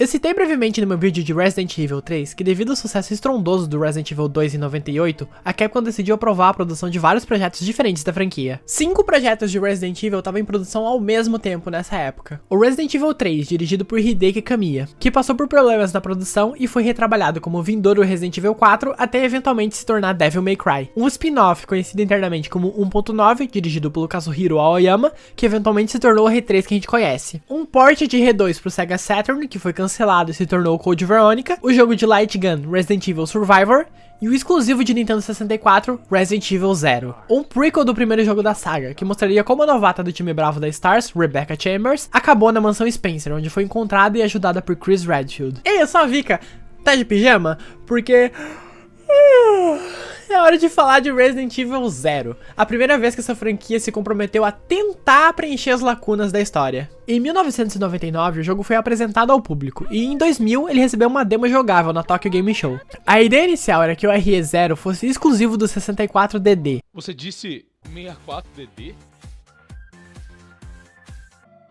Eu citei brevemente no meu vídeo de Resident Evil 3 que devido ao sucesso estrondoso do Resident Evil 2 em 98, a Capcom decidiu aprovar a produção de vários projetos diferentes da franquia. 5 projetos de Resident Evil estavam em produção ao mesmo tempo nessa época. O Resident Evil 3, dirigido por Hideki Kamiya, que passou por problemas na produção e foi retrabalhado como vindouro Resident Evil 4 até eventualmente se tornar Devil May Cry. Um spin-off conhecido internamente como 1.9, dirigido pelo Kazuhiro Aoyama, que eventualmente se tornou o R3 que a gente conhece. Um port de R2 pro Sega Saturn, que foi cancelado e se tornou o Code Veronica, o jogo de Light Gun Resident Evil Survivor, e o exclusivo de Nintendo 64, Resident Evil Zero. Um prequel do primeiro jogo da saga, que mostraria como a novata do time bravo da STARS, Rebecca Chambers, acabou na mansão Spencer, onde foi encontrada e ajudada por Chris Redfield. Ei, eu sou a Vika, tá de pijama? Porque... é hora de falar de Resident Evil Zero, a primeira vez que essa franquia se comprometeu a tentar preencher as lacunas da história. Em 1999, o jogo foi apresentado ao público, e em 2000 ele recebeu uma demo jogável na Tokyo Game Show. A ideia inicial era que o RE0 fosse exclusivo do 64DD. Você disse 64DD?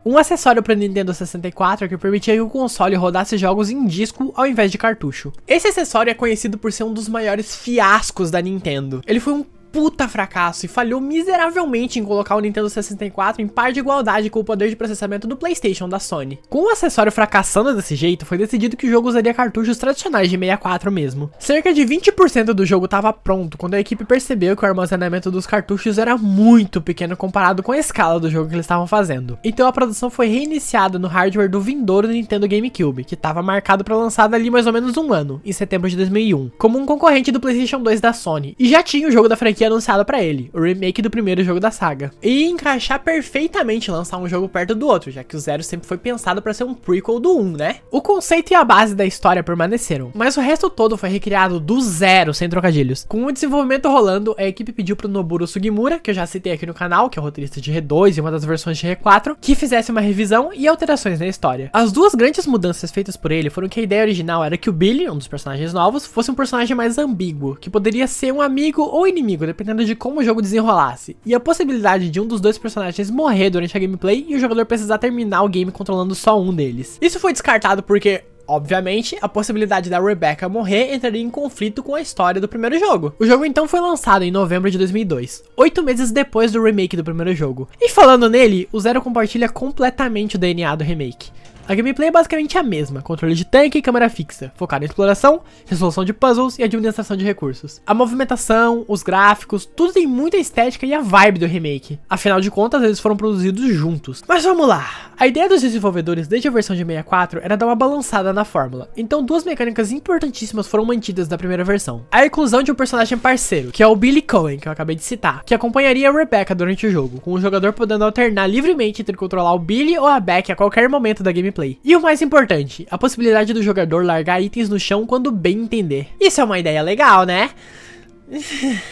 Um acessório para Nintendo 64 que permitia que o console rodasse jogos em disco ao invés de cartucho. Esse acessório é conhecido por ser um dos maiores fiascos da Nintendo. Ele foi um puta fracasso e falhou miseravelmente em colocar o Nintendo 64 em par de igualdade com o poder de processamento do PlayStation da Sony. Com o acessório fracassando desse jeito, foi decidido que o jogo usaria cartuchos tradicionais de 64 mesmo. Cerca de 20% do jogo estava pronto quando a equipe percebeu que o armazenamento dos cartuchos era muito pequeno comparado com a escala do jogo que eles estavam fazendo. Então a produção foi reiniciada no hardware do vindouro Nintendo GameCube, que estava marcado para lançar dali mais ou menos um ano, em setembro de 2001, como um concorrente do PlayStation 2 da Sony, e já tinha o jogo da franquia anunciado pra ele, o remake do primeiro jogo da saga. E ia encaixar perfeitamente lançar um jogo perto do outro, já que o Zero sempre foi pensado pra ser um prequel do 1, né? O conceito e a base da história permaneceram, mas o resto todo foi recriado do zero, sem trocadilhos. Com o desenvolvimento rolando, a equipe pediu pro Noboru Sugimura, que eu já citei aqui no canal, que é o roteirista de R2 e uma das versões de R4, que fizesse uma revisão e alterações na história. As duas grandes mudanças feitas por ele foram que a ideia original era que o Billy, um dos personagens novos, fosse um personagem mais ambíguo, que poderia ser um amigo ou inimigo, dependendo de como o jogo desenrolasse, e a possibilidade de um dos dois personagens morrer durante a gameplay e o jogador precisar terminar o game controlando só um deles. Isso foi descartado porque, obviamente, a possibilidade da Rebecca morrer entraria em conflito com a história do primeiro jogo. O jogo então foi lançado em novembro de 2002, 8 meses depois do remake do primeiro jogo. E falando nele, o Zero compartilha completamente o DNA do remake. A gameplay é basicamente a mesma, controle de tanque e câmera fixa, focado em exploração, resolução de puzzles e administração de recursos. A movimentação, os gráficos, tudo tem muita estética e a vibe do remake. Afinal de contas, eles foram produzidos juntos. Mas vamos lá! A ideia dos desenvolvedores desde a versão de 64 era dar uma balançada na fórmula, então duas mecânicas importantíssimas foram mantidas da primeira versão. A inclusão de um personagem parceiro, que é o Billy Cohen, que eu acabei de citar, que acompanharia a Rebecca durante o jogo, com o jogador podendo alternar livremente entre controlar o Billy ou a Beck a qualquer momento da gameplay. E o mais importante, a possibilidade do jogador largar itens no chão quando bem entender. Isso é uma ideia legal, né?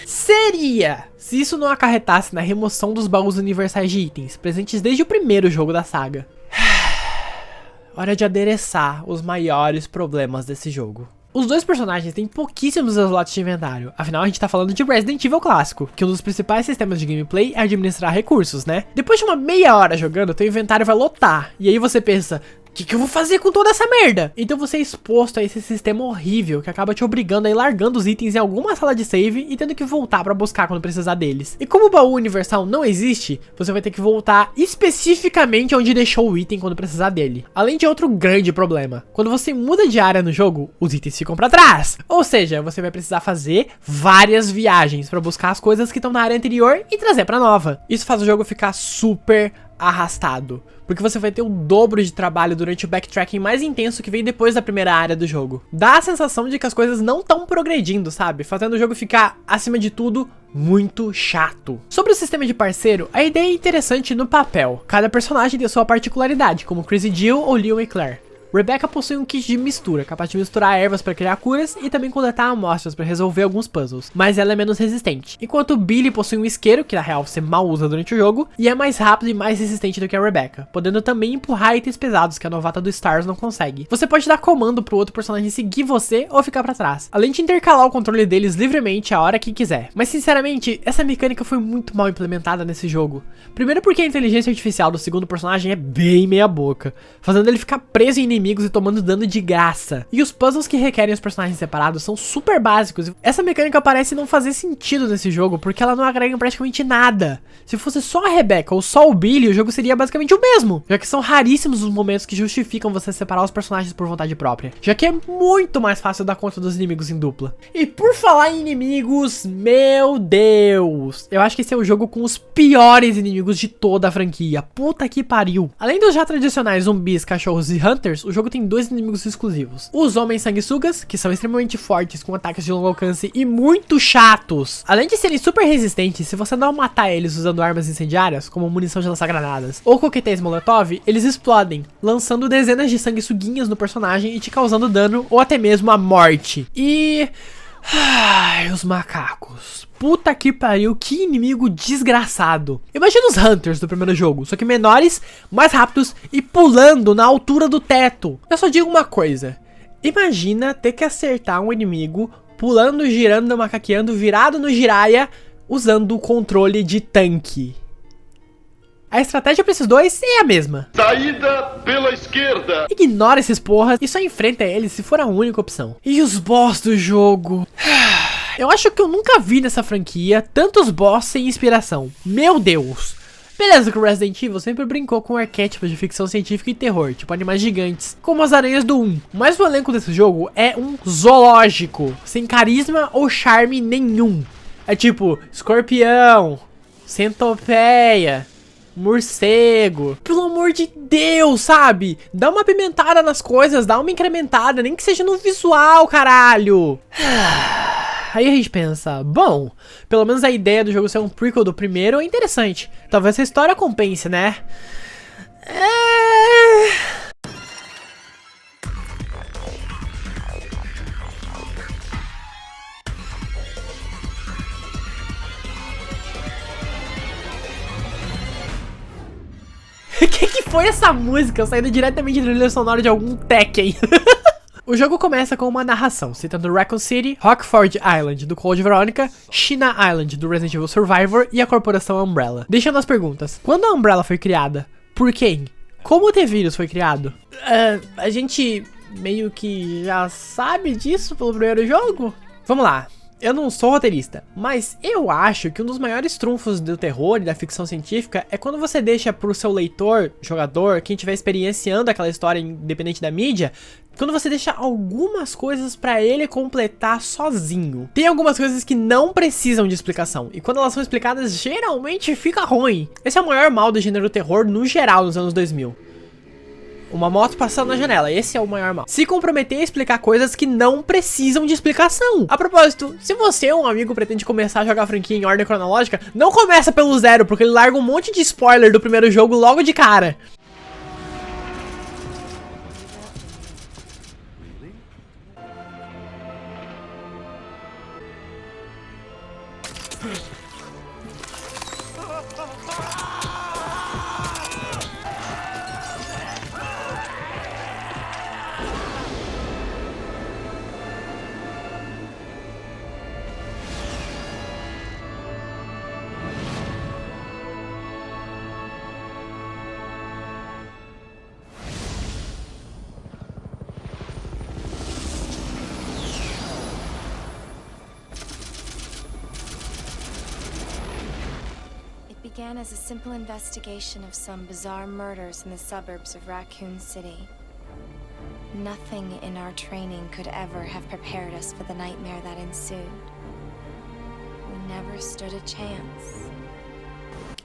Seria, se isso não acarretasse na remoção dos baús universais de itens, presentes desde o primeiro jogo da saga. Hora de adereçar os maiores problemas desse jogo. Os dois personagens têm pouquíssimos slots de inventário, afinal a gente tá falando de Resident Evil clássico, que um dos principais sistemas de gameplay é administrar recursos, né? Depois de uma meia hora jogando, teu inventário vai lotar, e aí você pensa... O que eu vou fazer com toda essa merda? Então você é exposto a esse sistema horrível que acaba te obrigando a ir largando os itens em alguma sala de save e tendo que voltar pra buscar quando precisar deles. E como o baú universal não existe, você vai ter que voltar especificamente onde deixou o item quando precisar dele. Além de outro grande problema, quando você muda de área no jogo, os itens ficam pra trás. Ou seja, você vai precisar fazer várias viagens pra buscar as coisas que estão na área anterior e trazer pra nova. Isso faz o jogo ficar super arrastado, porque você vai ter o dobro de trabalho durante o backtracking mais intenso que vem depois da primeira área do jogo. Dá a sensação de que as coisas não estão progredindo, sabe? Fazendo o jogo ficar, acima de tudo, muito chato. Sobre o sistema de parceiro, a ideia é interessante no papel. Cada personagem tem sua particularidade, como Chris Jill ou Leon e Claire. Rebecca possui um kit de mistura, capaz de misturar ervas para criar curas e também coletar amostras para resolver alguns puzzles, mas ela é menos resistente. Enquanto Billy possui um isqueiro, que na real você mal usa durante o jogo, e é mais rápido e mais resistente do que a Rebecca, podendo também empurrar itens pesados que a novata do Stars não consegue. Você pode dar comando pro outro personagem seguir você ou ficar para trás, além de intercalar o controle deles livremente a hora que quiser. Mas sinceramente, essa mecânica foi muito mal implementada nesse jogo. Primeiro porque a inteligência artificial do segundo personagem é bem meia boca, fazendo ele ficar preso em inimigos e tomando dano de graça. E os puzzles que requerem os personagens separados são super básicos. Essa mecânica parece não fazer sentido nesse jogo, porque ela não agrega em praticamente nada. Se fosse só a Rebecca ou só o Billy, o jogo seria basicamente o mesmo, já que são raríssimos os momentos que justificam você separar os personagens por vontade própria, já que é muito mais fácil dar conta dos inimigos em dupla. E por falar em inimigos, meu Deus, eu acho que esse é o jogo com os piores inimigos de toda a franquia. Puta que pariu. Além dos já tradicionais zumbis, cachorros e hunters, o jogo tem dois inimigos exclusivos. Os homens sanguessugas, que são extremamente fortes, com ataques de longo alcance e muito chatos. Além de serem super resistentes, se você não matar eles usando armas incendiárias, como munição de lançar granadas ou coquetéis molotov, eles explodem, lançando dezenas de sanguessuguinhas no personagem e te causando dano ou até mesmo a morte. E... ai, os macacos. Puta que pariu, que inimigo desgraçado. Imagina os Hunters do primeiro jogo, só que menores, mais rápidos e pulando na altura do teto. Eu só digo uma coisa. Imagina ter que acertar um inimigo pulando, girando, macaqueando, virado no giraia, usando o controle de tanque. A estratégia pra esses dois é a mesma. Saída pela esquerda. Ignora esses porras e só enfrenta eles se for a única opção. E os boss do jogo? Eu acho que eu nunca vi nessa franquia tantos boss sem inspiração. Meu Deus. Beleza que o Resident Evil sempre brincou com arquétipos de ficção científica e terror, tipo animais gigantes, como as aranhas do 1. Mas o elenco desse jogo é um zoológico, sem carisma ou charme nenhum. É tipo, escorpião, centopeia, morcego. Pelo amor de Deus, sabe? Dá uma apimentada nas coisas, dá uma incrementada, nem que seja no visual, caralho. Aí a gente pensa, bom, pelo menos a ideia do jogo ser um prequel do primeiro é interessante. Talvez a história compense, né? Que foi essa música saindo diretamente da trilha sonora de algum Tekken? O jogo começa com uma narração, citando Raccoon City, Rockford Island, do Code Veronica, China Island, do Resident Evil Survivor e a corporação Umbrella. Deixando as perguntas. Quando a Umbrella foi criada? Por quem? Como o T-Vírus foi criado? A gente meio que já sabe disso pelo primeiro jogo? Vamos lá. Eu não sou roteirista, mas eu acho que um dos maiores trunfos do terror e da ficção científica é quando você deixa pro seu leitor, jogador, quem estiver experienciando aquela história independente da mídia, quando você deixa algumas coisas pra ele completar sozinho. Tem algumas coisas que não precisam de explicação, e quando elas são explicadas, geralmente fica ruim. Esse é o maior mal do gênero terror no geral nos anos 2000. Uma moto passando na janela, esse é o maior mal. Se comprometer a explicar coisas que não precisam de explicação. A propósito, se você ou um amigo pretende começar a jogar a franquia em ordem cronológica, não começa pelo zero, porque ele larga um monte de spoiler do primeiro jogo logo de cara. Began as a simple investigation of some bizarre murders in the suburbs of Raccoon City. Nothing in our training could ever have prepared us for the nightmare that ensued. We never stood a chance.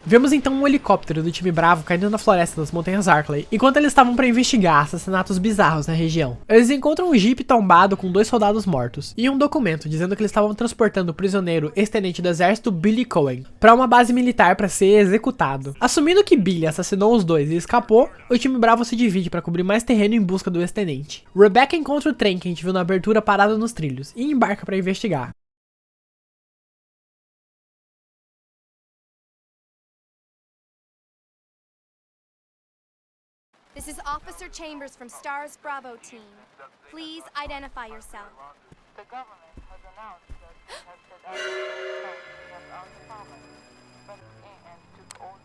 Vemos então um helicóptero do time Bravo caindo na floresta das Montanhas Arklay, enquanto eles estavam para investigar assassinatos bizarros na região. Eles encontram um jeep tombado com 2 soldados mortos, e um documento dizendo que eles estavam transportando o prisioneiro ex-tenente do exército Billy Cohen para uma base militar para ser executado. Assumindo que Billy assassinou os dois e escapou, o time Bravo se divide para cobrir mais terreno em busca do ex-tenente. Rebecca encontra o trem que a gente viu na abertura parado nos trilhos, e embarca para investigar. This is Officer Chambers from STARS Bravo team. Please identify yourself. The government has announced that it has set up was uncommon, but and took all.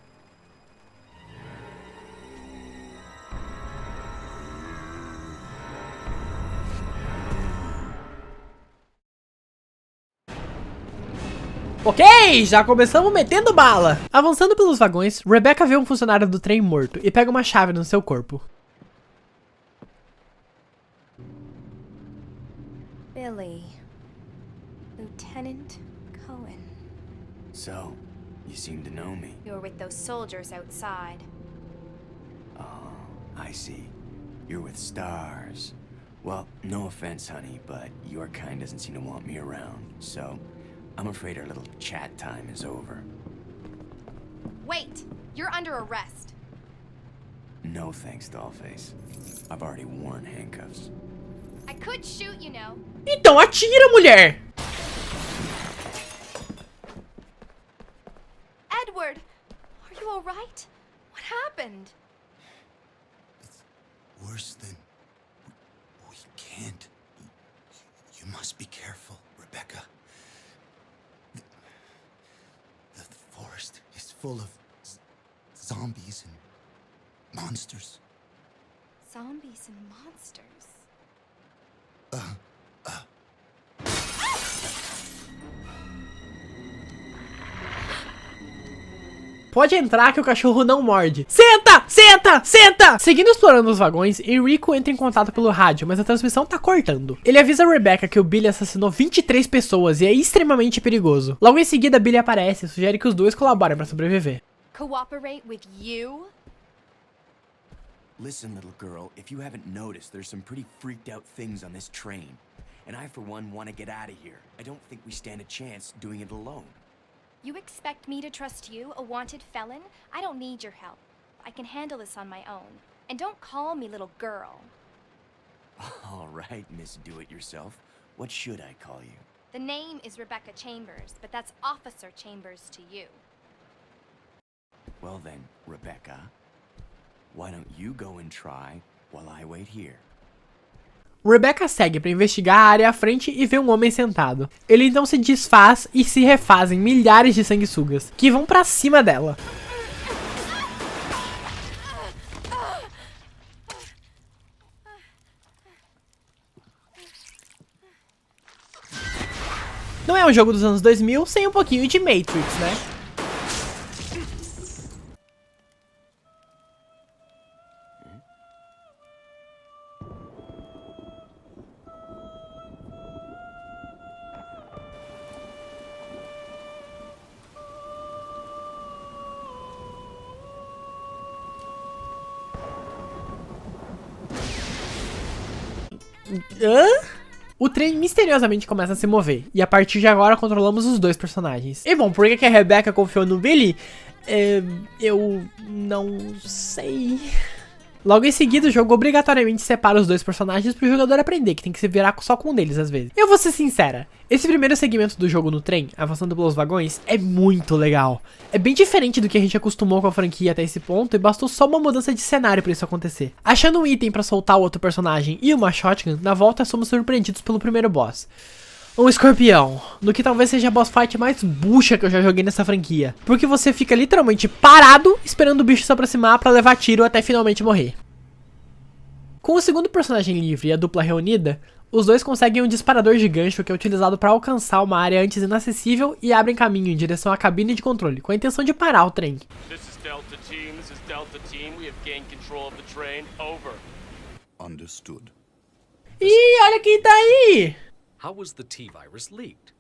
Ok, já começamos metendo bala. Avançando pelos vagões, Rebecca vê um funcionário do trem morto e pega uma chave no seu corpo. Billy. Lieutenant Cohen. So, you seem to know me. You were with those soldiers outside. Oh, I see. You're with stars. Well, no offense, honey, but your kind doesn't seem to want me around. So, I'm afraid our little chat time is over. Wait! You're under arrest. No thanks, Dollface. I've already worn handcuffs. I could shoot, you know. Então atira, mulher! Edward! Are you alright? What happened? Worse than... We can't. You must be careful, Rebecca. The forest is full of zombies and monsters. Zombies and monsters. Pode entrar que o cachorro não morde. Senta! Senta! Senta! Seguindo explorando os vagões, Enrico entra em contato pelo rádio, mas a transmissão tá cortando. Ele avisa a Rebecca que o Billy assassinou 23 pessoas e é extremamente perigoso. Logo em seguida, Billy aparece e sugere que os dois colaborem para sobreviver. Cooperate with you? Listen, little girl, if you haven't noticed, there's some pretty freaked out things on this train. And I, for one, want to get out of here. I don't think we stand a chance doing it alone. You expect me to trust you, a wanted felon? I don't need your help. I can handle this on my own. And don't call me little girl. All right, Miss Do-It-Yourself. What should I call you? The name is Rebecca Chambers, but that's Officer Chambers to you. Well then, Rebecca, why don't you go and try while I wait here? Rebecca segue para investigar a área à frente e vê um homem sentado. Ele então se desfaz e se refazem milhares de sanguessugas, que vão pra cima dela. Não é um jogo dos anos 2000 sem um pouquinho de Matrix, né? Hã? O trem misteriosamente começa a se mover, e a partir de agora controlamos os dois personagens. E bom, por que a Rebecca confiou no Billy? Eu não sei. Logo em seguida, o jogo obrigatoriamente separa os dois personagens pro jogador aprender que tem que se virar só com um deles às vezes. Eu vou ser sincera, esse primeiro segmento do jogo no trem, avançando pelos vagões, é muito legal. É bem diferente do que a gente acostumou com a franquia até esse ponto e bastou só uma mudança de cenário pra isso acontecer. Achando um item pra soltar o outro personagem e uma shotgun, na volta somos surpreendidos pelo primeiro boss. Um escorpião, no que talvez seja a boss fight mais bucha que eu já joguei nessa franquia. Porque você fica literalmente parado, esperando o bicho se aproximar pra levar tiro até finalmente morrer. Com o segundo personagem livre e a dupla reunida, os dois conseguem um disparador de gancho que é utilizado para alcançar uma área antes inacessível e abrem caminho em direção à cabine de controle, com a intenção de parar o trem. This is Delta Team. We have gained control of the train. Over. Understood. Ih, olha quem tá aí! How was the T-virus leaked?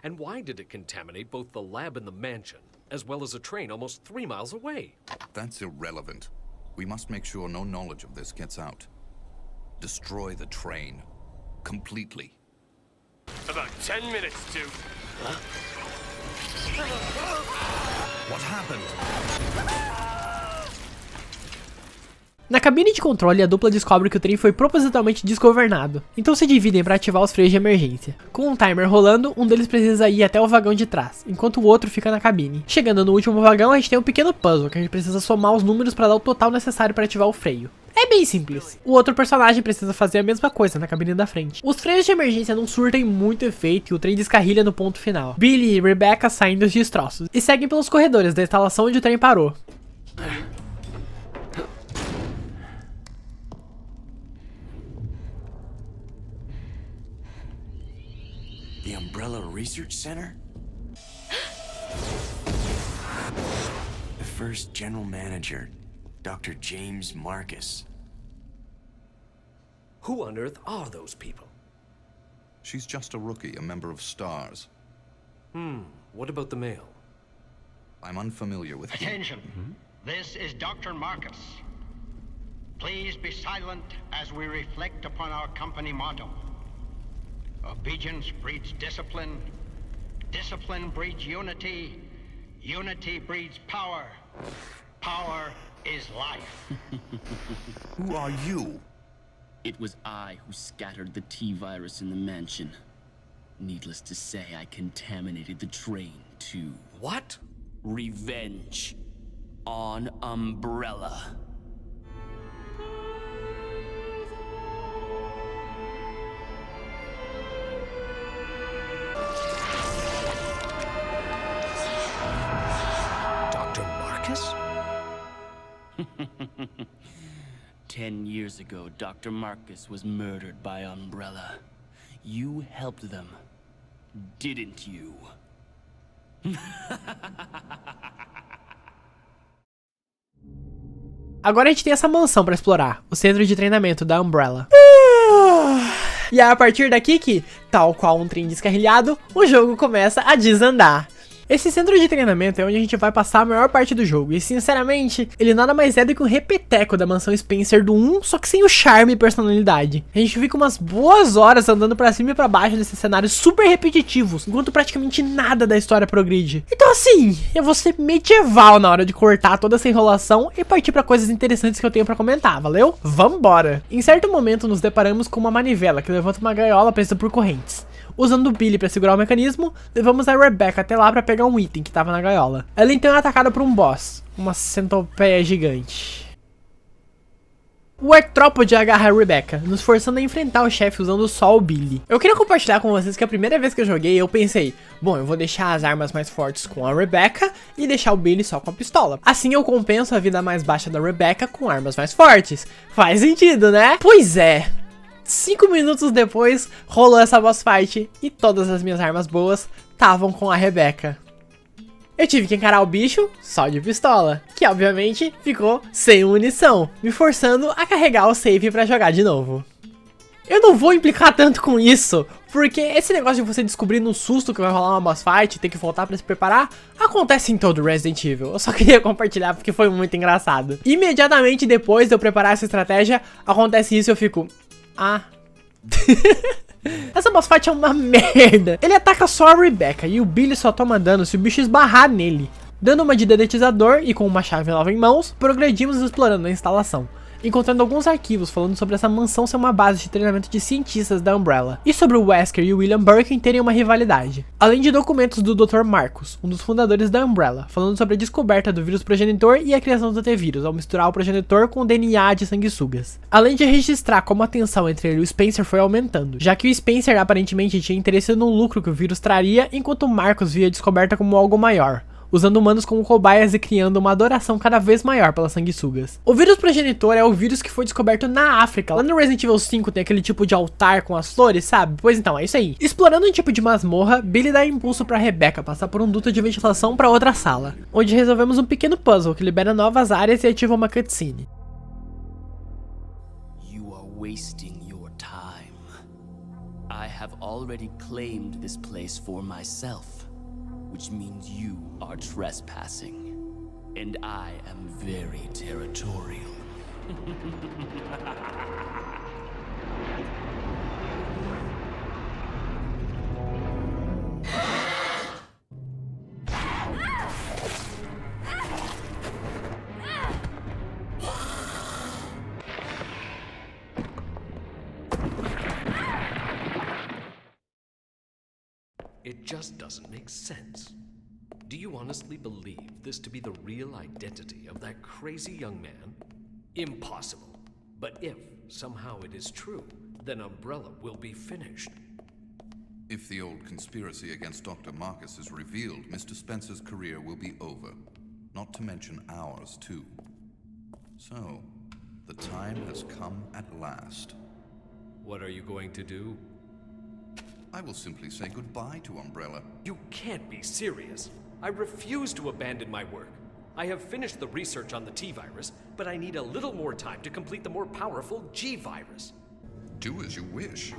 And why did it contaminate both the lab and the mansion, as well as a train almost 3 miles away? That's irrelevant. We must make sure no knowledge of this gets out. Destroy the train. Completely. About 10 minutes to... What happened? Na cabine de controle, a dupla descobre que o trem foi propositalmente desgovernado, então se dividem para ativar os freios de emergência. Com um timer rolando, um deles precisa ir até o vagão de trás, enquanto o outro fica na cabine. Chegando no último vagão, a gente tem um pequeno puzzle, que a gente precisa somar os números para dar o total necessário para ativar o freio. É bem simples. O outro personagem precisa fazer a mesma coisa na cabine da frente. Os freios de emergência não surtem muito efeito e o trem descarrilha no ponto final. Billy e Rebecca saem dos destroços e seguem pelos corredores da instalação onde o trem parou. The Umbrella Research Center? first general manager, Dr. James Marcus. Who on earth are those people? She's just a rookie, a member of STARS. What about the male? I'm unfamiliar with him. Attention. This is Dr. Marcus. Please be silent as we reflect upon our company motto. Obedience breeds discipline. Discipline breeds unity. Unity breeds power. Power is life. Who are you? It was I who scattered the T-virus in the mansion. Needless to say, I contaminated the train, too. What? Revenge. On Umbrella. Dr. Marcus? 10 years ago, Dr. Marcus was murdered by Umbrella. You helped them, didn't you? Agora a gente tem essa mansão pra explorar, o centro de treinamento da Umbrella. E é a partir daqui que, tal qual um trem descarrilhado, o jogo começa a desandar. Esse centro de treinamento é onde a gente vai passar a maior parte do jogo, e sinceramente, ele nada mais é do que um repeteco da mansão Spencer do 1, só que sem o charme e personalidade. A gente fica umas boas horas andando pra cima e pra baixo desses cenários super repetitivos, enquanto praticamente nada da história progride. Então assim, eu vou ser medieval na hora de cortar toda essa enrolação e partir pra coisas interessantes que eu tenho pra comentar, valeu? Vambora! Em certo momento nos deparamos com uma manivela que levanta uma gaiola presa por correntes. Usando o Billy pra segurar o mecanismo, levamos a Rebecca até lá pra pegar um item que tava na gaiola. Ela então é atacada por um boss, uma centopeia gigante. O artrópode agarra a Rebecca, nos forçando a enfrentar o chefe usando só o Billy. Eu queria compartilhar com vocês que a primeira vez que eu joguei, eu pensei, bom, eu vou deixar as armas mais fortes com a Rebecca e deixar o Billy só com a pistola. Assim eu compenso a vida mais baixa da Rebecca com armas mais fortes. Faz sentido, né? Pois é. 5 minutos depois, rolou essa boss fight e todas as minhas armas boas estavam com a Rebecca. Eu tive que encarar o bicho só de pistola, que obviamente ficou sem munição, me forçando a carregar o save pra jogar de novo. Eu não vou implicar tanto com isso, porque esse negócio de você descobrir no susto que vai rolar uma boss fight e ter que voltar pra se preparar, acontece em todo Resident Evil. Eu só queria compartilhar porque foi muito engraçado. Imediatamente depois de eu preparar essa estratégia, acontece isso e eu fico... Ah. Essa boss fight é uma merda. Ele ataca só a Rebecca e o Billy só toma dano se o bicho esbarrar nele. Dando uma de dedetizador e com uma chave nova em mãos, progredimos explorando a instalação, encontrando alguns arquivos falando sobre essa mansão ser uma base de treinamento de cientistas da Umbrella, e sobre o Wesker e o William Birkin terem uma rivalidade. Além de documentos do Dr. Marcus, um dos fundadores da Umbrella, falando sobre a descoberta do vírus progenitor e a criação do T-vírus, ao misturar o progenitor com o DNA de sanguessugas. Além de registrar como a tensão entre ele e o Spencer foi aumentando, já que o Spencer aparentemente tinha interesse no lucro que o vírus traria, enquanto o Marcus via a descoberta como algo maior, usando humanos como cobaias e criando uma adoração cada vez maior pelas sanguessugas. O vírus progenitor é o vírus que foi descoberto na África. Lá no Resident Evil 5 tem aquele tipo de altar com as flores, sabe? Pois então, é isso aí. Explorando um tipo de masmorra, Billy dá impulso pra Rebecca passar por um duto de ventilação pra outra sala, onde resolvemos um pequeno puzzle que libera novas áreas e ativa uma cutscene. You are wasting your time. I have already claimed this place for myself, which means you are trespassing, and I am very territorial. It just doesn't make sense. Do you honestly believe this to be the real identity of that crazy young man? Impossible. But if somehow it is true, then Umbrella will be finished. If the old conspiracy against Dr. Marcus is revealed, Mr. Spencer's career will be over. Not to mention ours, too. So, the time has come at last. What are you going to do? I will simply say goodbye to Umbrella. You can't be serious. I refuse to abandon my work. I have finished the research on the T-virus, but I need a little more time to complete the more powerful G-virus. Do as you wish.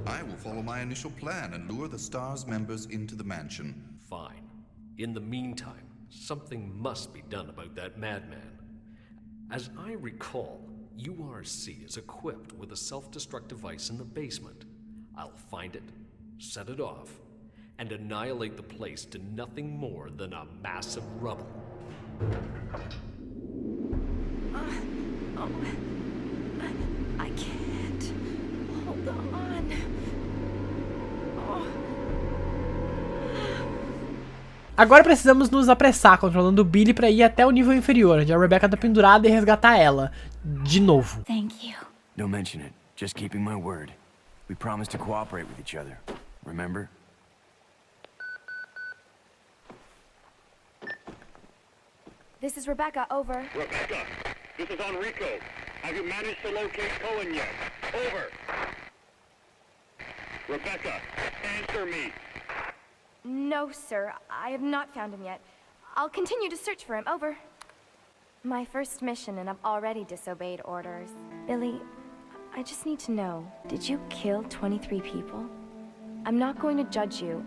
I will follow my initial plan and lure the STARS members into the mansion. Fine. In the meantime, something must be done about that madman. As I recall, URC is equipped with a self-destruct device in the basement. I'll find it, set it off, and annihilate the place to nothing more than a mass of rubble. I can't. Hold on. Agora precisamos nos apressar, controlando o Billy pra ir até o nível inferior, onde a Rebecca tá pendurada e resgatar ela. De novo. Thank you. Don't mention it. Just keeping my word. We promised to cooperate with each other. Remember? This is Rebecca, over. Rebecca, this is Enrico. Have you managed to locate Cohen yet? Over. Rebecca, answer me. No, sir. I have not found him yet. I'll continue to search for him, over. My first mission, and I've already disobeyed orders. Billy, I just need to know, did you kill 23 people? I'm not going to judge you.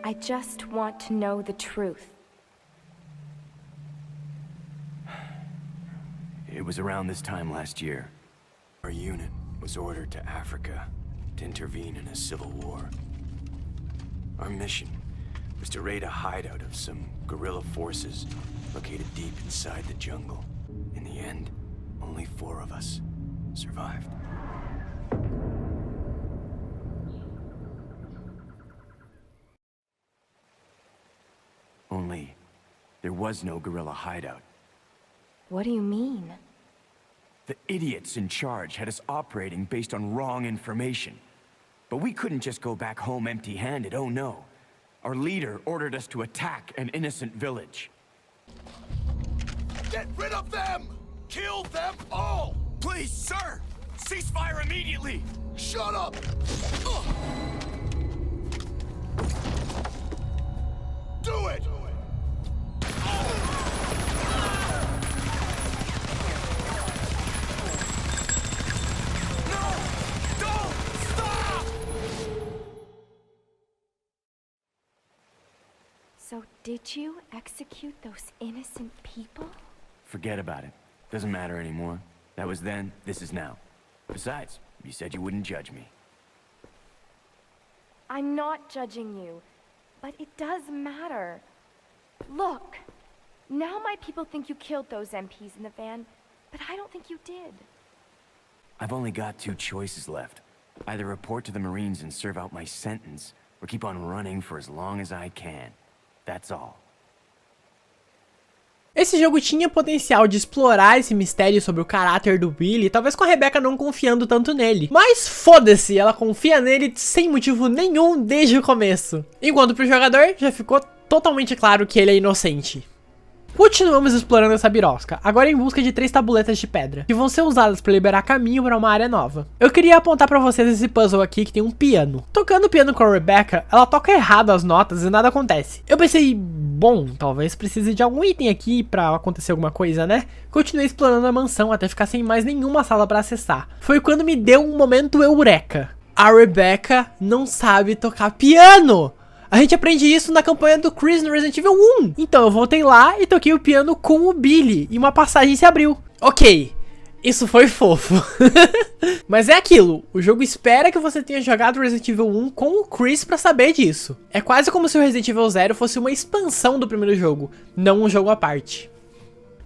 I just want to know the truth. It was around this time last year. Our unit was ordered to Africa to intervene in a civil war. Our mission was to raid a hideout of some guerrilla forces located deep inside the jungle. In the end, only 4 of us survived. Only, there was no guerrilla hideout. What do you mean? The idiots in charge had us operating based on wrong information. But we couldn't just go back home empty-handed, oh no. Our leader ordered us to attack an innocent village. Get rid of them! Kill them all! Please, sir! Ceasefire immediately! Shut up! Do it! So did you execute those innocent people? Forget about it. Doesn't matter anymore. That was then, this is now. Besides, you said you wouldn't judge me. I'm not judging you, but it does matter. Look, now my people think you killed those MPs in the van, but I don't think you did. I've only got 2 choices left. Either report to the Marines and serve out my sentence, or keep on running for as long as I can. That's all. Esse jogo tinha potencial de explorar esse mistério sobre o caráter do Billy, talvez com a Rebecca não confiando tanto nele. Mas foda-se, ela confia nele sem motivo nenhum desde o começo. Enquanto pro jogador, já ficou totalmente claro que ele é inocente. Continuamos explorando essa birosca, agora em busca de 3 tabuletas de pedra, que vão ser usadas para liberar caminho para uma área nova. Eu queria apontar para vocês esse puzzle aqui que tem um piano. Tocando o piano com a Rebecca, ela toca errado as notas e nada acontece. Eu pensei, bom, talvez precise de algum item aqui para acontecer alguma coisa, né? Continuei explorando a mansão até ficar sem mais nenhuma sala para acessar. Foi quando me deu um momento eureka. A Rebecca não sabe tocar piano! A gente aprende isso na campanha do Chris no Resident Evil 1. Então eu voltei lá e toquei o piano com o Billy e uma passagem se abriu. Ok, isso foi fofo. Mas é aquilo, o jogo espera que você tenha jogado Resident Evil 1 com o Chris pra saber disso. É quase como se o Resident Evil 0 fosse uma expansão do primeiro jogo, não um jogo à parte.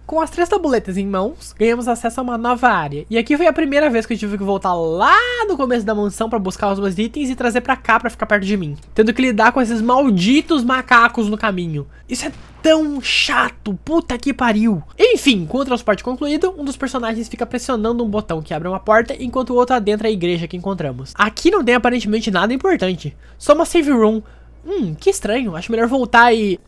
Com as 3 tabuletas em mãos, ganhamos acesso a uma nova área. E aqui foi a primeira vez que eu tive que voltar lá no começo da mansão pra buscar os meus itens e trazer pra cá pra ficar perto de mim. Tendo que lidar com esses malditos macacos no caminho. Isso é tão chato, puta que pariu. Enfim, com o transporte concluído, um dos personagens fica pressionando um botão que abre uma porta, enquanto o outro adentra a igreja que encontramos. Aqui não tem aparentemente nada importante, só uma save room. Que estranho, acho melhor voltar e...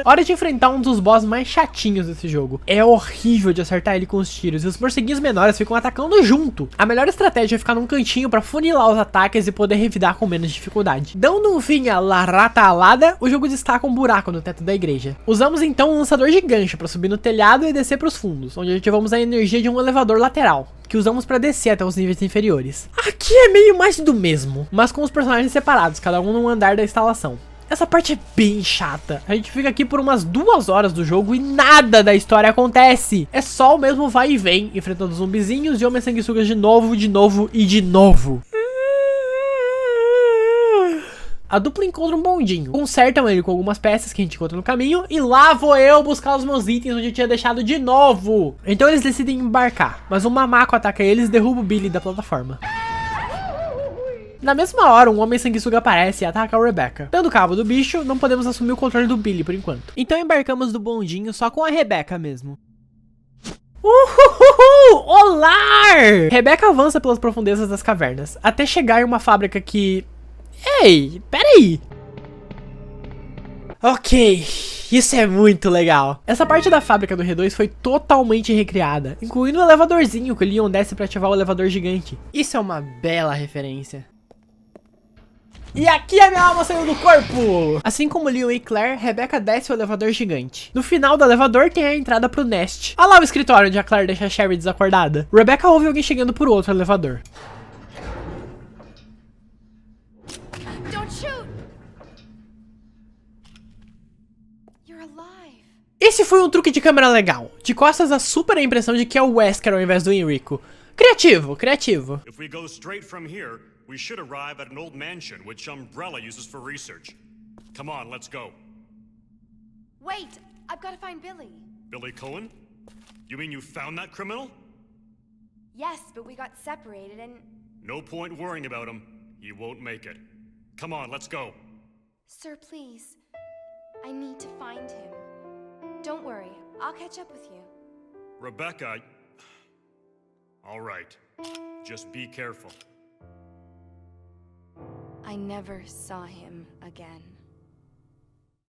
hora de enfrentar um dos boss mais chatinhos desse jogo. É horrível de acertar ele com os tiros, e os morceguinhos menores ficam atacando junto. A melhor estratégia é ficar num cantinho pra funilar os ataques e poder revidar com menos dificuldade. Dando um fim à larata alada, o jogo destaca um buraco no teto da igreja. Usamos então um lançador de gancho pra subir no telhado e descer pros fundos, onde ativamos a energia de um elevador lateral, que usamos pra descer até os níveis inferiores. Aqui é meio mais do mesmo, mas com os personagens separados, cada um num andar da instalação. Essa parte é bem chata. A gente fica aqui por umas 2 horas do jogo e nada da história acontece. É só o mesmo vai e vem, enfrentando zumbizinhos e homens sanguessugas de novo e de novo. A dupla encontra um bondinho, consertam ele com algumas peças que a gente encontra no caminho, e lá vou eu buscar os meus itens onde eu tinha deixado de novo. Então eles decidem embarcar, mas um mamaco ataca eles e derruba o Billy da plataforma. Na mesma hora, um homem sanguessuga aparece e ataca a Rebecca. Dando cabo do bicho, não podemos assumir o controle do Billy por enquanto. Então embarcamos do bondinho só com a Rebecca mesmo. Olá! Rebecca avança pelas profundezas das cavernas, até chegar em uma fábrica que... Ei, peraí! Ok, isso é muito legal. Essa parte da fábrica do R2 foi totalmente recriada, incluindo o elevadorzinho que o Leon desce pra ativar o elevador gigante. Isso é uma bela referência. E aqui a minha alma saiu do corpo! Assim como Leon e Claire, Rebecca desce o elevador gigante. No final do elevador tem a entrada pro Nest. Olha lá o escritório onde a Claire deixa a Sherry desacordada. Rebecca ouve alguém chegando por outro elevador. Esse foi um truque de câmera legal. De costas dá super a impressão de que é o Wesker ao invés do Enrico. Criativo, criativo. If we go straight from here, we should arrive at an old mansion which Umbrella uses for research. Come on, let's go. Wait, I've got to find Billy. Billy Cohen? You mean you found that criminal? Yes, but we got separated and... No point worrying about him. He won't make it. Come on, let's go. Sir, please. I need to find him. Don't worry, I'll catch up with you. Rebecca... All right. Just be careful. I never saw him again.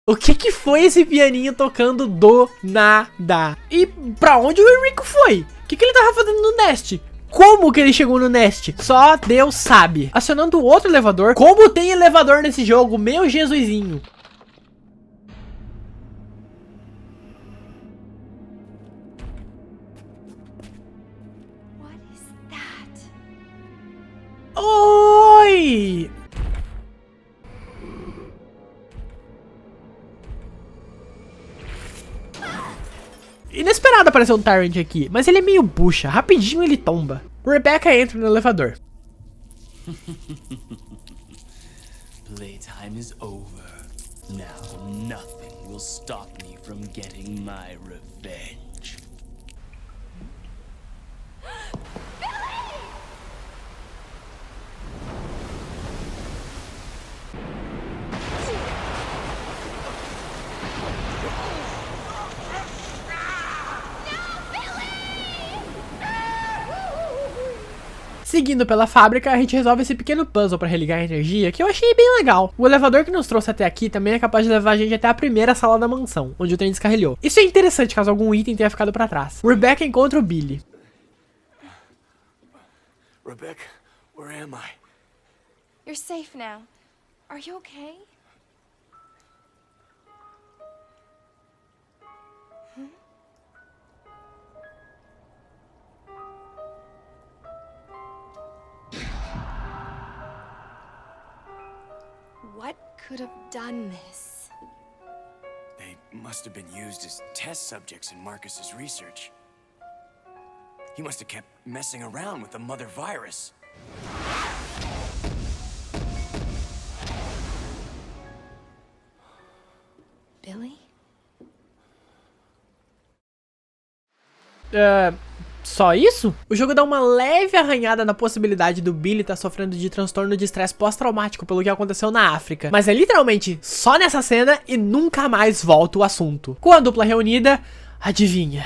O que foi esse pianinho tocando do nada? E pra onde o Enrico foi? O que ele tava fazendo no Nest? Como que ele chegou no Nest? Só Deus sabe. Acionando outro elevador. Como tem elevador nesse jogo? Meu Jesusinho. Oi! Inesperado aparecer um Tyrant aqui, mas ele é meio bucha, rapidinho ele tomba. Rebecca entra no elevador. Playtime is over. Now nothing will stop me from getting my revenge. Seguindo pela fábrica, a gente resolve esse pequeno puzzle pra religar a energia, que eu achei bem legal. O elevador que nos trouxe até aqui também é capaz de levar a gente até a primeira sala da mansão, onde o trem descarrilhou. Isso é interessante caso algum item tenha ficado pra trás. Rebecca encontra o Billy. Rebecca, where am I? You're safe now. Are you okay? What could have done this? They must have been used as test subjects in Marcus's research. He must have kept messing around with the mother virus. Billy? Só isso? O jogo dá uma leve arranhada na possibilidade do Billy estar sofrendo de transtorno de estresse pós-traumático pelo que aconteceu na África. Mas é literalmente só nessa cena e nunca mais volta o assunto. Com a dupla reunida, adivinha?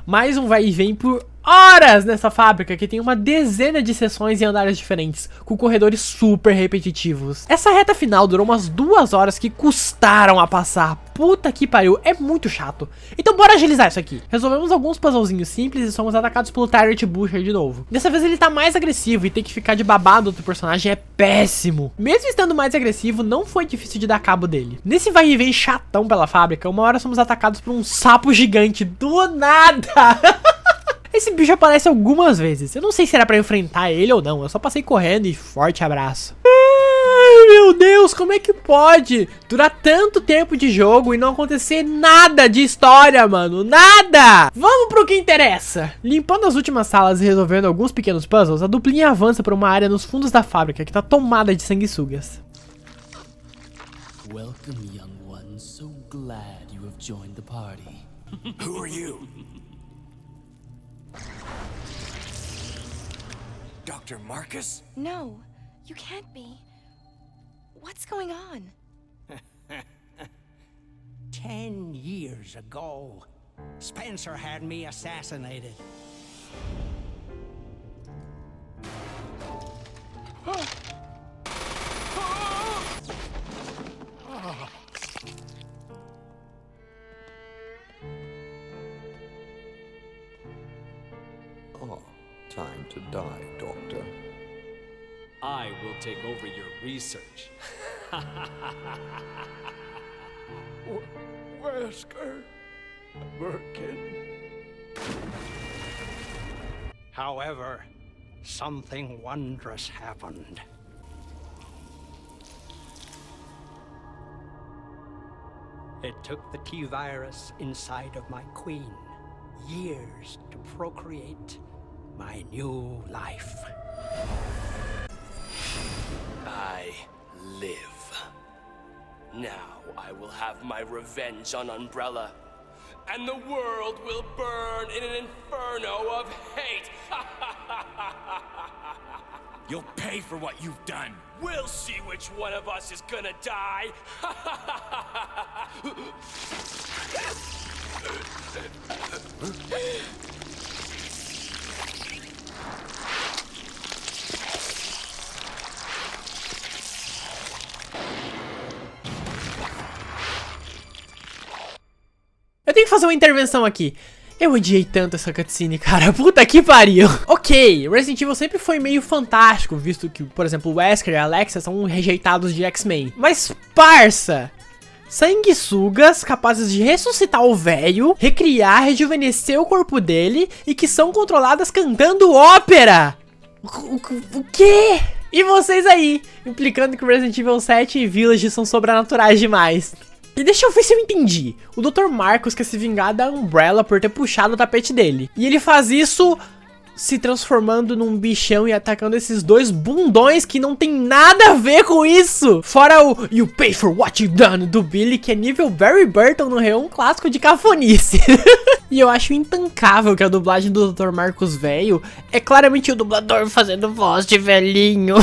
Mais um vai e vem por horas nessa fábrica que tem uma dezena de seções e andares diferentes, com corredores super repetitivos. Essa reta final durou umas 2 horas que custaram a passar. Puta que pariu, é muito chato. Então bora agilizar isso aqui. Resolvemos alguns puzzlezinhos simples e somos atacados pelo Tyrant Butcher de novo. Dessa vez ele tá mais agressivo e ter que ficar de babado do outro personagem é péssimo. Mesmo estando mais agressivo, não foi difícil de dar cabo dele. Nesse vai e vem chatão pela fábrica, uma hora somos atacados por um sapo gigante do nada. Esse bicho aparece algumas vezes. Eu não sei se era pra enfrentar ele ou não. Eu só passei correndo e forte abraço. Ai, meu Deus, como é que pode durar tanto tempo de jogo e não acontecer nada de história, mano? Nada! Vamos pro que interessa. Limpando as últimas salas e resolvendo alguns pequenos puzzles, a duplinha avança pra uma área nos fundos da fábrica que tá tomada de sanguessugas. Welcome, young one. So glad you have joined the party. Who are you? Dr. Marcus? No, you can't be. What's going on? 10 years ago, Spencer had me assassinated. Oh, time to die, Doctor. I will take over your research. Wesker, Birkin. However, something wondrous happened. It took the T-virus inside of my queen years to procreate my new life. I live. Now I will have my revenge on Umbrella, and the world will burn in an inferno of hate. You'll pay for what you've done. We'll see which one of us is gonna die. Eu tenho que fazer uma intervenção aqui. Eu odiei tanto essa cutscene, cara. Puta que pariu. Ok, Resident Evil sempre foi meio fantástico, visto que, por exemplo, o Wesker e a Alexa são rejeitados de X-Men. Mas, parça, sanguessugas capazes de ressuscitar o velho, recriar, rejuvenescer o corpo dele e que são controladas cantando ópera. O quê? E vocês aí, implicando que Resident Evil 7 e Village são sobrenaturais demais. E deixa eu ver se eu entendi. O Dr. Marcus quer se vingar da Umbrella por ter puxado o tapete dele. E ele faz isso se transformando num bichão e atacando esses dois bundões que não tem nada a ver com isso. Fora o You Pay For What You Done do Billy, que é nível Barry Burton no Reon, um clássico de cafonice. E eu acho intancável que a dublagem do Dr. Marcus velho é claramente o dublador fazendo voz de velhinho.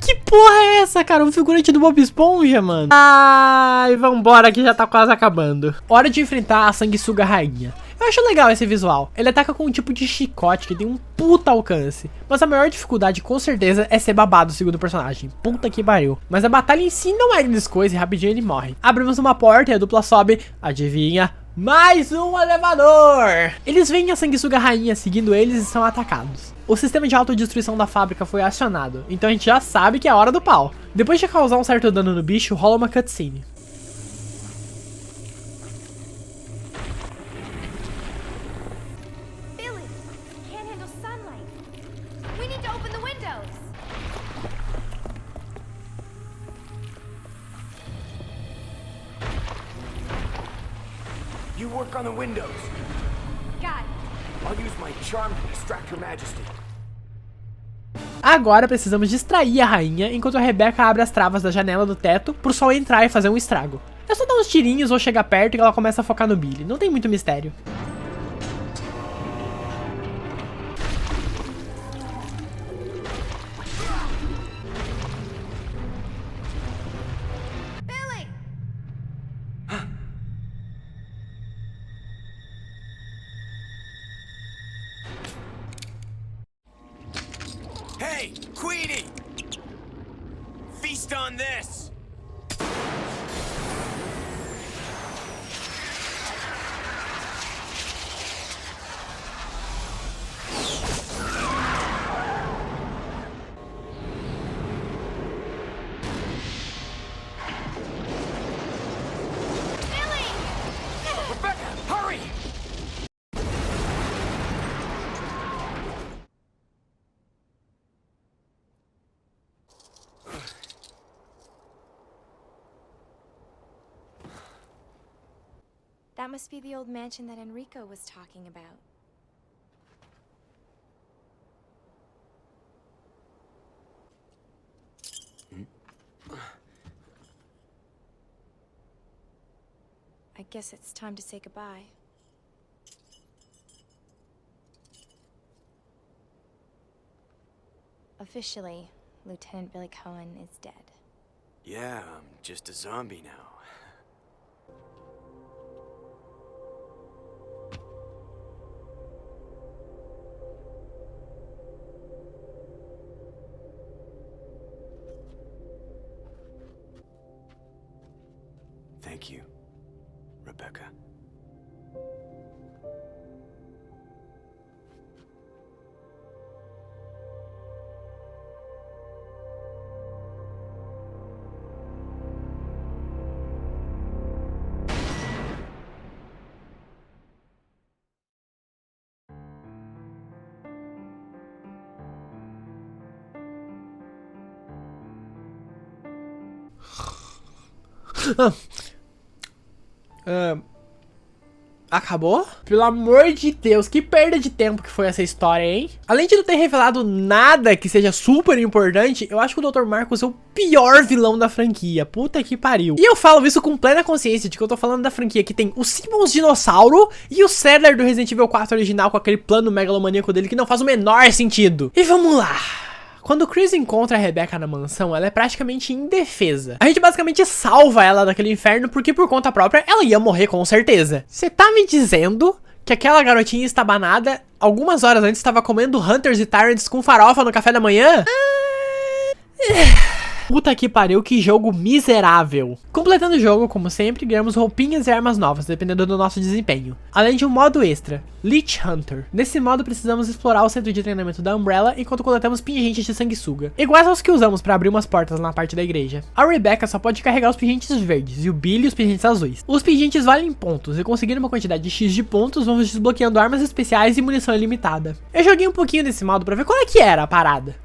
Que porra é essa, cara? Um figurante do Bob Esponja, mano. Ai, vambora que já tá quase acabando. Hora de enfrentar a sanguessuga rainha. Eu acho legal esse visual. Ele ataca com um tipo de chicote que tem um puta alcance. Mas a maior dificuldade, com certeza, é ser babado, segundo o personagem. Puta que pariu. Mas a batalha em si não é grande coisa e rapidinho ele morre. Abrimos uma porta e a dupla sobe, adivinha, mais um elevador. Eles veem a sanguessuga rainha seguindo eles e são atacados. O sistema de autodestruição da fábrica foi acionado, então a gente já sabe que é a hora do pau. Depois de causar um certo dano no bicho, rola uma cutscene. Billy, can't handle sunlight. We need to open the windows. You work on the windows. Got it. I'll use my charm to distract Your Majesty. Agora precisamos distrair a rainha enquanto a Rebecca abre as travas da janela do teto pro sol entrar e fazer um estrago. É só dar uns tirinhos ou chegar perto que ela começa a focar no Billy, não tem muito mistério. Billy! Queenie! Feast on this! That must be the old mansion that Enrico was talking about. I guess it's time to say goodbye. Officially, Lieutenant Billy Cohen is dead. Yeah, I'm just a zombie now. Thank you, Rebecca. Acabou? Pelo amor de Deus, que perda de tempo que foi essa história, hein? Além de não ter revelado nada que seja super importante, eu acho que o Dr. Marcus é o pior vilão da franquia. Puta que pariu. E eu falo isso com plena consciência de que eu tô falando da franquia que tem o Simmons Dinossauro e o Sadler do Resident Evil 4 original com aquele plano megalomaníaco dele que não faz o menor sentido. E vamos lá. Quando o Chris encontra a Rebecca na mansão, ela é praticamente indefesa. A gente basicamente salva ela daquele inferno porque por conta própria ela ia morrer com certeza. Você tá me dizendo que aquela garotinha estabanada algumas horas antes estava comendo Hunters e Tyrants com farofa no café da manhã? Puta que pariu, que jogo miserável. Completando o jogo, como sempre, ganhamos roupinhas e armas novas, dependendo do nosso desempenho. Além de um modo extra, Lich Hunter. Nesse modo precisamos explorar o centro de treinamento da Umbrella enquanto coletamos pingentes de sanguessuga, iguais aos que usamos para abrir umas portas na parte da igreja. A Rebecca só pode carregar os pingentes verdes e o Billy os pingentes azuis. Os pingentes valem pontos e conseguindo uma quantidade de X de pontos, vamos desbloqueando armas especiais e munição ilimitada. Eu joguei um pouquinho desse modo pra ver qual é que era a parada.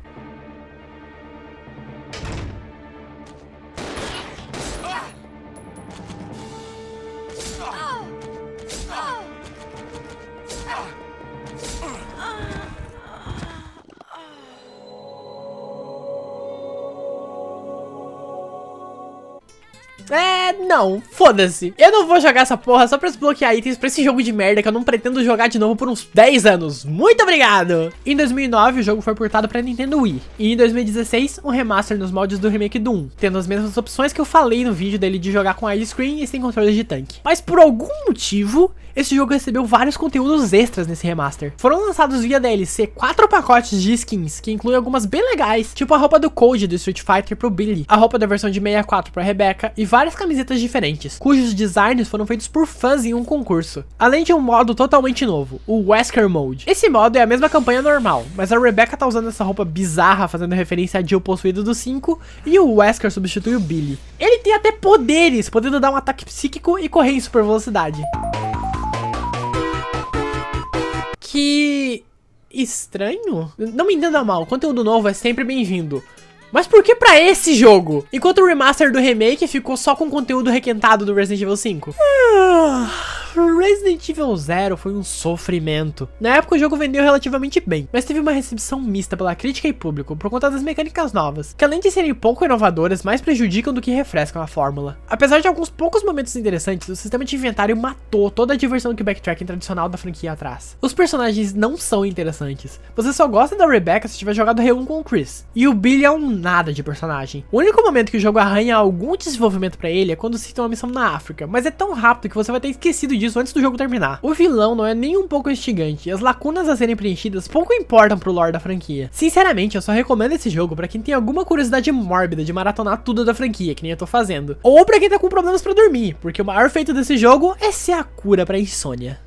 Não, foda-se. Eu não vou jogar essa porra só pra desbloquear itens pra esse jogo de merda que eu não pretendo jogar de novo por uns 10 anos. Muito obrigado! Em 2009, o jogo foi portado pra Nintendo Wii. E em 2016, um remaster nos moldes do remake do 1, tendo as mesmas opções que eu falei no vídeo dele de jogar com widescreen e sem controle de tanque. Mas por algum motivo, esse jogo recebeu vários conteúdos extras nesse remaster. Foram lançados via DLC 4 pacotes de skins, que incluem algumas bem legais, tipo a roupa do Code do Street Fighter pro Billy, a roupa da versão de 64 pra Rebecca e várias camisetas diferentes, cujos designs foram feitos por fãs em um concurso. Além de um modo totalmente novo, o Wesker Mode. Esse modo é a mesma campanha normal, mas a Rebecca tá usando essa roupa bizarra fazendo referência a Jill possuído do 5 e o Wesker substitui o Billy. Ele tem até poderes, podendo dar um ataque psíquico e correr em super velocidade. Que estranho? Não me entenda mal, conteúdo novo é sempre bem-vindo. Mas por que pra esse jogo? Enquanto o remaster do remake ficou só com conteúdo requentado do Resident Evil 5. Resident Evil 0 foi um sofrimento. Na época o jogo vendeu relativamente bem, mas teve uma recepção mista pela crítica e público por conta das mecânicas novas, que além de serem pouco inovadoras, mais prejudicam do que refrescam a fórmula. Apesar de alguns poucos momentos interessantes, o sistema de inventário matou toda a diversão que o backtracking tradicional da franquia traz. Os personagens não são interessantes. Você só gosta da Rebecca se tiver jogado R1 com o Chris. E o Billy é um nada de personagem. O único momento que o jogo arranha algum desenvolvimento pra ele é quando citam uma missão na África, mas é tão rápido que você vai ter esquecido disso disso antes do jogo terminar. O vilão não é nem um pouco instigante, e as lacunas a serem preenchidas pouco importam pro lore da franquia. Sinceramente, eu só recomendo esse jogo pra quem tem alguma curiosidade mórbida de maratonar tudo da franquia, que nem eu tô fazendo. Ou pra quem tá com problemas pra dormir, porque o maior feito desse jogo é ser a cura pra insônia.